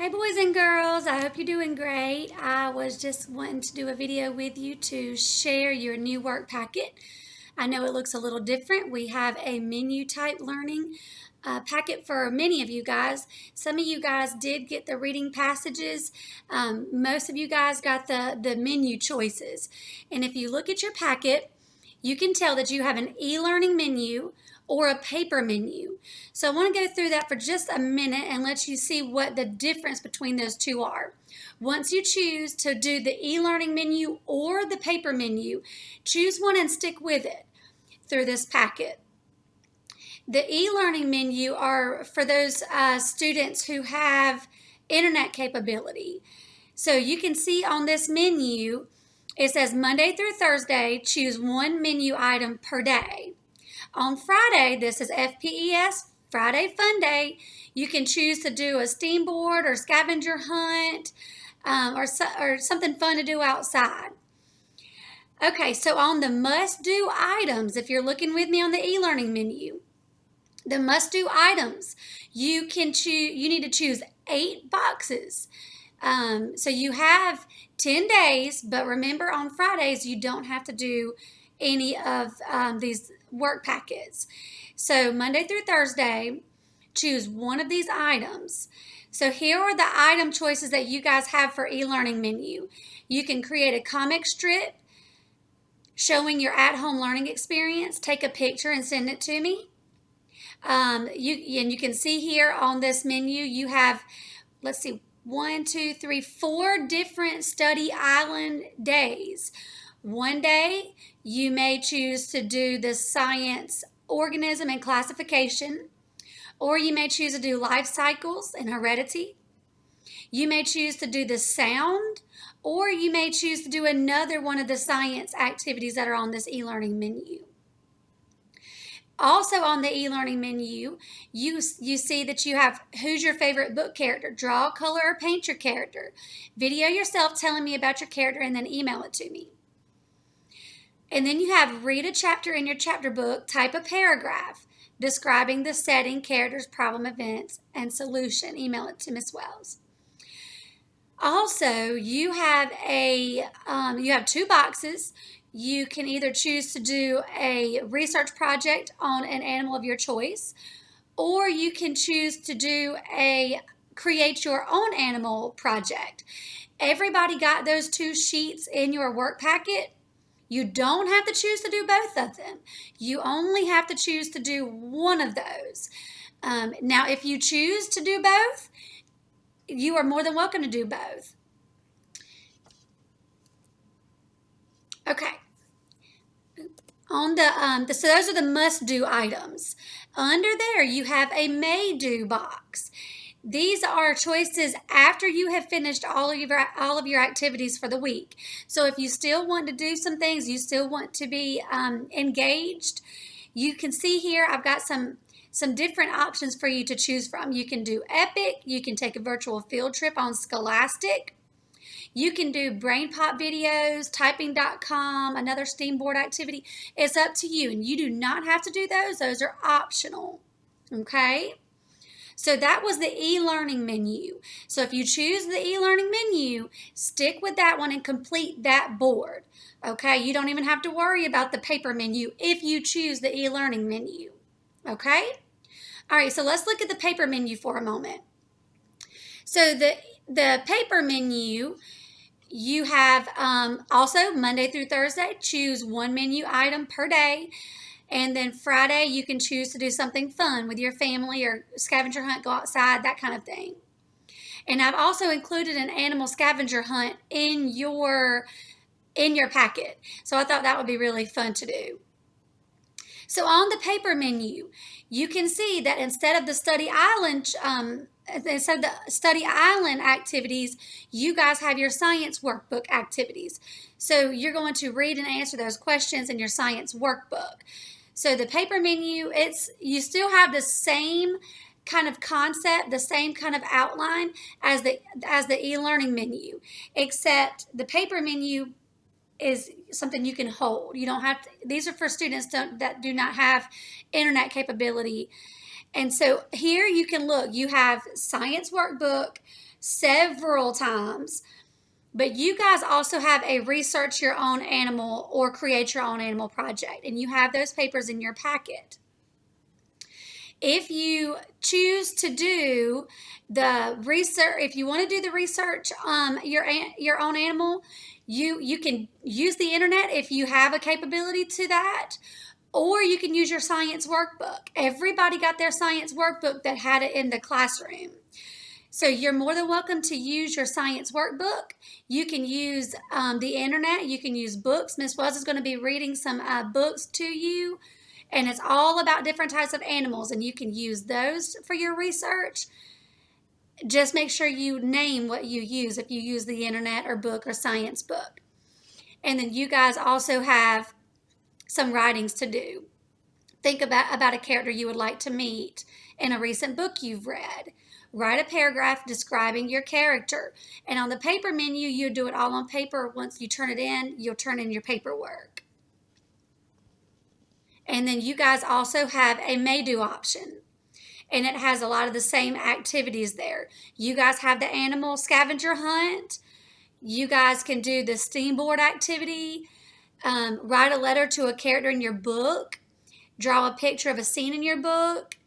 Hey boys and girls, I hope you're doing great. I was just wanting to do a video with you to share your new work packet. I know it looks a little different. We have a menu type learning packet for many of you guys. Some of you guys did get the reading passages. Most of you guys got the menu choices. And if you look at your packet, you can tell that you have an e-learning menu or a paper menu. So I want to go through that for just a minute and let you see what the difference between those two are. Once you choose to do the e-learning menu or the paper menu, choose one and stick with it through this packet. The e-learning menu are for those students who have internet capability. So you can see on this menu, it says Monday through Thursday, choose one menu item per day. On Friday, this is FPES, Friday Fun Day, you can choose to do a steam board or scavenger hunt or something fun to do outside. Okay, so on the must-do items, if you're looking with me on the e-learning menu, the must-do items, you need to choose 8 boxes. So you have 10 days, but remember on Fridays, you don't have to do any of these work packets. So Monday through Thursday, choose one of these items. So here are the item choices that you guys have for e-learning menu. You can create a comic strip showing your at-home learning experience. Take a picture and send it to me. You can see here on this menu, you have, let's see, 4 different study island days. One day, you may choose to do the science, organism, and classification, or you may choose to do life cycles and heredity. You may choose to do the sound, or you may choose to do another one of the science activities that are on this e-learning menu. Also on the e-learning menu, you see that you have who's your favorite book character. Draw, color, or paint your character. Video yourself telling me about your character and then email it to me. And then you have read a chapter in your chapter book, type a paragraph describing the setting, characters, problem, events, and solution. Email it to Miss Wells. Also, you have you have 2 boxes. You can either choose to do a research project on an animal of your choice, or you can choose to do create your own animal project. Everybody got those 2 sheets in your work packet. You don't have to choose to do both of them. You only have to choose to do one of those. Now, if you choose to do both, you are more than welcome to do both. Okay. On so those are the must-do items. Under there, you have a may-do box. These are choices after you have finished all of your activities for the week. So if you still want to do some things, you still want to be engaged, you can see here I've got some different options for you to choose from. You can do Epic, you can take a virtual field trip on Scholastic, you can do brain pop videos, typing.com, another Steamboard activity. It's up to you, and you do not have to do those. Those are optional, okay? So that was the e-learning menu. So if you choose the e-learning menu, stick with that one and complete that board, okay? You don't even have to worry about the paper menu if you choose the e-learning menu, okay? All right, so let's look at the paper menu for a moment. So the paper menu, you have also Monday through Thursday, choose one menu item per day. And then Friday, you can choose to do something fun with your family or scavenger hunt, go outside, that kind of thing. And I've also included an animal scavenger hunt in your packet. So I thought that would be really fun to do. So on the paper menu, you can see that instead of the study island activities, you guys have your science workbook activities. So you're going to read and answer those questions in your science workbook. So the paper menu, you still have the same kind of concept, the same kind of outline as the e-learning menu, except the paper menu is something you can hold. You don't have to, these are for students that do not have internet capability. And so here you can look, you have science workbook several times, but you guys also have a research your own animal or create your own animal project, and you have those papers in your packet. If you choose to do the research, if you want to do the research your own animal, you can use the internet if you have a capability to that, or you can use your science workbook. Everybody got their science workbook that had it in the classroom. So you're more than welcome to use your science workbook. You can use the internet. You can use books. Miss Wells is going to be reading some books to you, and it's all about different types of animals, and you can use those for your research. Just make sure you name what you use if you use the internet or book or science book. And then you guys also have some writings to do. Think about a character you would like to meet in a recent book you've read. Write a paragraph describing your character. And on the paper menu, you do it all on paper. Once you turn it in, you'll turn in your paperwork. And then you guys also have a may-do option. And it has a lot of the same activities there. You guys have the animal scavenger hunt. You guys can do the steamboard activity. Write a letter to a character in your book. Draw a picture of a scene in your book.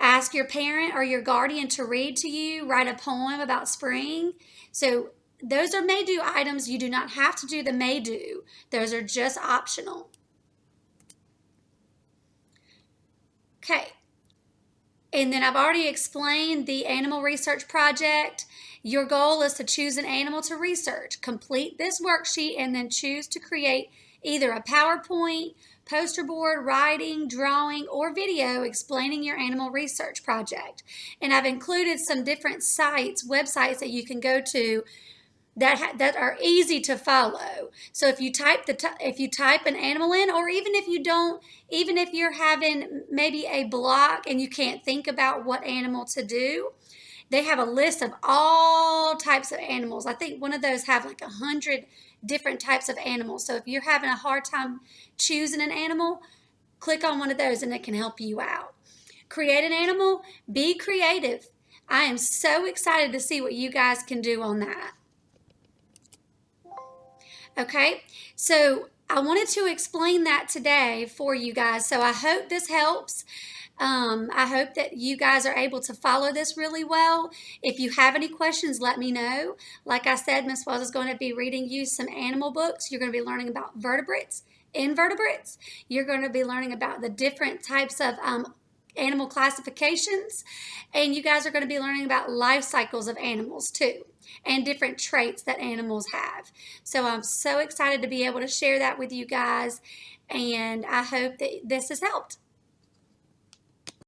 Ask your parent or your guardian to read to you. Write a poem about spring. So those are may-do items. You do not have to do the may-do. Those are just optional. Okay. And then I've already explained the animal research project. Your goal is to choose an animal to research. Complete this worksheet and then choose to create either a PowerPoint, poster board, writing, drawing, or video explaining your animal research project. And I've included some different websites that you can go to that are easy to follow. So if you type an animal in, or even if you're having maybe a block and you can't think about what animal to do, they have a list of all types of animals. I think one of those have like 100 different types of animals. So if you're having a hard time choosing an animal, click on one of those and it can help you out. Create an animal, be creative. I am so excited to see what you guys can do on that. Okay, so I wanted to explain that today for you guys. So I hope this helps. I hope that you guys are able to follow this really well. If you have any questions, let me know. Like I said, Miss Wells is going to be reading you some animal books. You're going to be learning about vertebrates, invertebrates. You're going to be learning about the different types of animal classifications. And you guys are going to be learning about life cycles of animals too, and different traits that animals have. So I'm so excited to be able to share that with you guys, and I hope that this has helped.